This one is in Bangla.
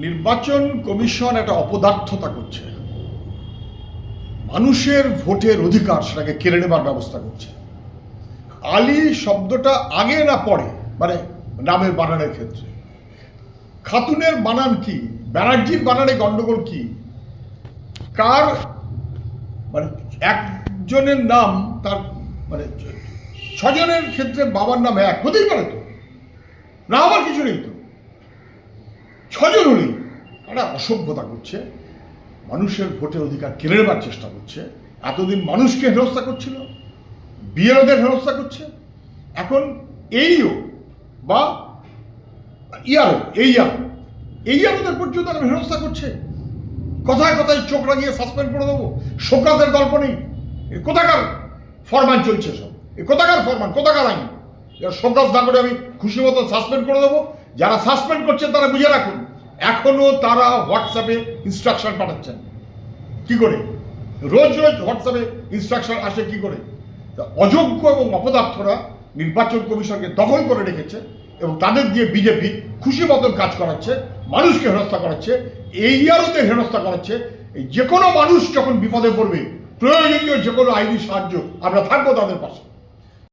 নির্বাচন কমিশন একটা অপদার্থতা করছে, মানুষের ভোটের অধিকার সেটাকে কেড়ে নেবার ব্যবস্থা করছে। আলী শব্দটা আগে না পরে, মানে নামের বানানের ক্ষেত্রে খাতুনের বানান কি, ব্যানার্জির বানানে গন্ডগোল কি, কার মানে একজনের নাম তার মানে ছজনের ক্ষেত্রে বাবার নাম এক হতেই পারে তো, না আমার কিছু নেই তো, ছজন হলেই একটা অসভ্যতা করছে, মানুষের ভোটের অধিকার কেড়ে নেবার চেষ্টা করছে। এতদিন মানুষকে হেনস্থা করছিল, বিএলওদের হেনস্থা করছে, এখন এইও বা ইয়ারোদের পর্যন্ত হেনস্থা করছে। কথায় কথায় চোখ রাঙিয়ে সাসপেন্ড করে দেবো, শোকরাতের গল্প নেই। কোথাকার ফরমান চলছে সব, কোথাকার ফরমান, কোথাকার আইন? শোকরাত না করে আমি খুশি মতো সাসপেন্ড করে দেবো। যারা সাসপেন্ড করছেন তারা বুঝে রাখুন, এখনো তারা হোয়াটসঅ্যাপে ইনস্ট্রাকশন পাঠাচ্ছেন। কি করে? রোজ রোজ হোয়াটসঅ্যাপে ইনস্ট্রাকশন আসে কি করে? অযোগ্য এবং অপদার্থরা নির্বাচন কমিশনকে দখল করে রেখেছে এবং তাদের দিয়ে বিজেপি খুশি মতন কাজ করাচ্ছে, মানুষকে হেনস্থা করাচ্ছে, এইয়ারোদের হেনস্থা করাচ্ছে। এই যে কোনো মানুষ যখন বিপদে পড়বে, প্রয়োজনীয় যে কোনো আইনি সাহায্য আমরা থাকবো তাদের পাশে।